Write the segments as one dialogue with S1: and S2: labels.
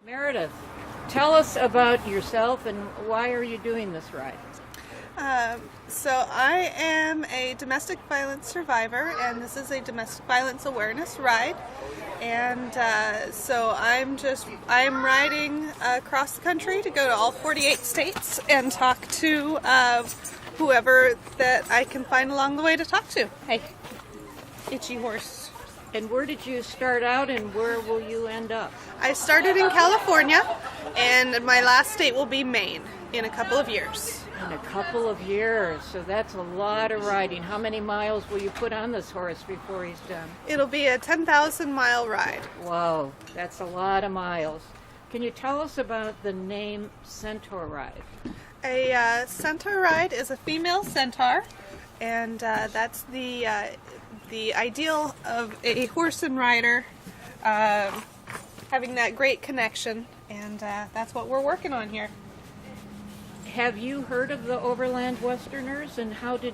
S1: Meredith, tell us about yourself and why are you doing this ride?
S2: So I am a domestic violence survivor, and this is a domestic violence awareness ride. And so I'm riding across the country to go to all 48 states and talk to whoever that I can find along the way to talk to. Hey, itchy horse.
S1: And where did you start out and where will you end up?
S2: I started in California, and my last state will be Maine in a couple of years.
S1: In a couple of years, so that's a lot of riding. How many miles will you put on this horse before he's done?
S2: It'll be a 10,000-mile ride.
S1: Whoa, that's a lot of miles. Can you tell us about the name Centauride?
S2: A Centauride is a female centaur, and that's the ideal of a horse and rider having that great connection, and that's what we're working on here.
S1: Have you heard of the Overland Westerners, and how did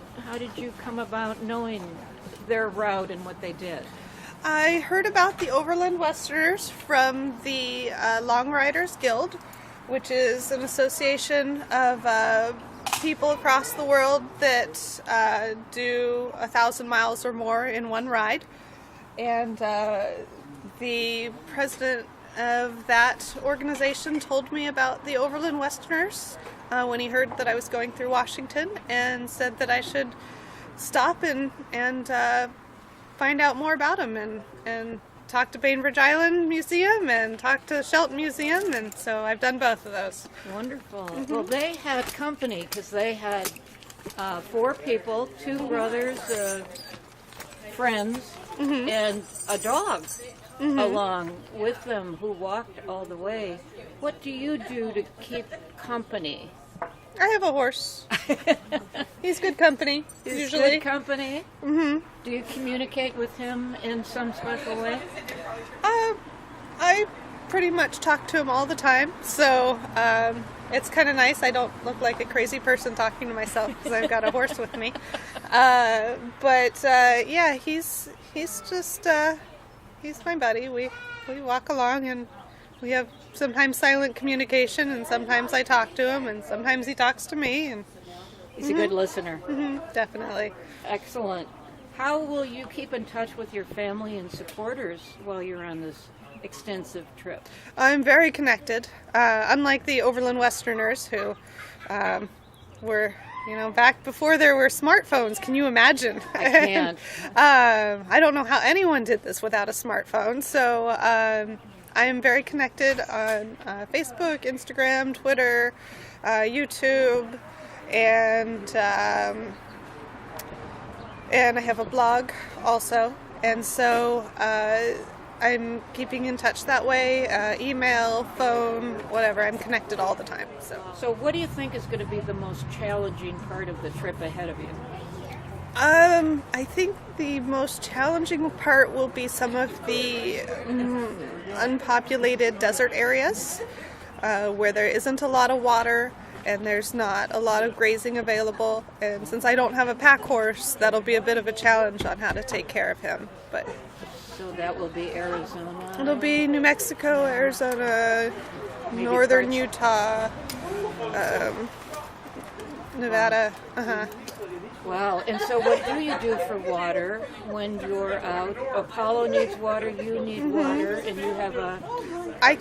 S1: you come about knowing their route and what they did?
S2: I heard about the Overland Westerners from the Long Riders Guild, which is an association of people across the world that do 1,000 miles or more in one ride. And the president of that organization told me about the Overland Westerners when he heard that I was going through Washington, and said that I should stop and find out more about them and talk to Bainbridge Island Museum and talk to Shelton Museum, and so I've done both of those.
S1: Wonderful. Mm-hmm. Well, they had company because they had 4 people, 2 brothers, friends, mm-hmm. and a dog mm-hmm. along with them who walked all the way. What do you do to keep company?
S2: I have a horse. He's good company,
S1: He's
S2: usually.
S1: Good company?
S2: Mm-hmm.
S1: Do you communicate with him in some special way?
S2: I pretty much talk to him all the time, so it's kind of nice. I don't look like a crazy person talking to myself because I've got a horse with me. But yeah, he's just he's my buddy. We walk along, and we have sometimes silent communication, and sometimes I talk to him, and sometimes he talks to me. And
S1: he's
S2: mm-hmm.
S1: a good listener.
S2: Mm-hmm, definitely.
S1: Excellent. How will you keep in touch with your family and supporters while you're on this extensive trip?
S2: I'm very connected. Unlike the Overland Westerners, who were, back before there were smartphones. Can you imagine?
S1: I can't.
S2: I don't know how anyone did this without a smartphone. So I am very connected on Facebook, Instagram, Twitter, YouTube, and I have a blog also. And so I'm keeping in touch that way, email, phone, whatever. I'm connected all the time.
S1: So what do you think is going to be the most challenging part of the trip ahead of you?
S2: I think the most challenging part will be some of the unpopulated desert areas where there isn't a lot of water and there's not a lot of grazing available. And since I don't have a pack horse, that'll be a bit of a challenge on how to take care of him. But
S1: so that will be Arizona?
S2: It'll be New Mexico, Arizona,
S1: maybe
S2: northern Utah, Nevada.
S1: Wow. And so what do you do for water when you're out? Apollo needs water, you need
S2: mm-hmm.
S1: water, and you have a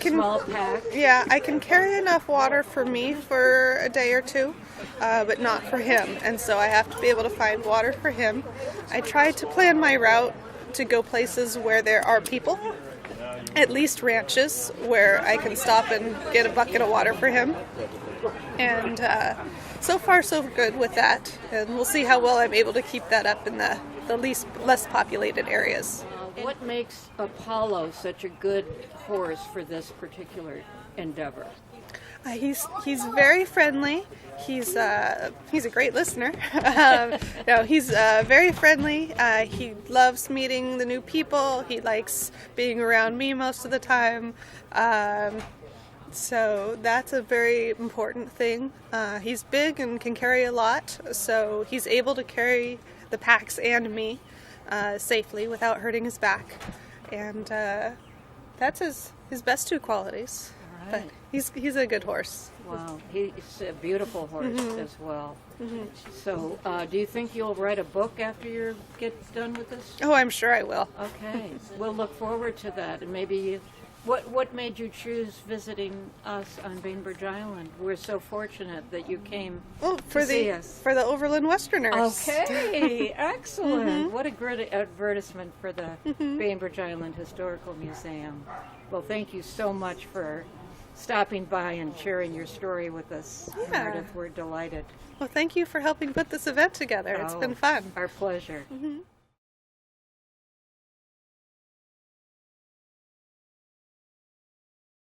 S1: small pack?
S2: Yeah, I can carry enough water for me for a day or two, but not for him. And so I have to be able to find water for him. I try to plan my route to go places where there are people, at least ranches, where I can stop and get a bucket of water for him. And so far, so good with that. And we'll see how well I'm able to keep that up in the less populated areas.
S1: What makes Apollo such a good horse for this particular endeavor?
S2: He's very friendly. He's a great listener. He's very friendly. He loves meeting the new people. He likes being around me most of the time. So that's a very important thing. He's big and can carry a lot, so he's able to carry the packs and me safely without hurting his back. And that's his best 2 qualities.
S1: All
S2: But he's a good horse.
S1: Wow, he's a beautiful horse as well. So, do you think you'll write a book after you get done with this?
S2: Oh, I'm sure I will.
S1: Okay, we'll look forward to that. And maybe what made you choose visiting us on Bainbridge Island? We're so fortunate that you came to see us.
S2: For the Overland Westerners.
S1: Okay, excellent. What a great advertisement for the Bainbridge Island Historical Museum. Well, thank you so much for stopping by and sharing your story with us, Meredith. We're delighted.
S2: Well, thank you for helping put this event together. It's been fun.
S1: Our pleasure.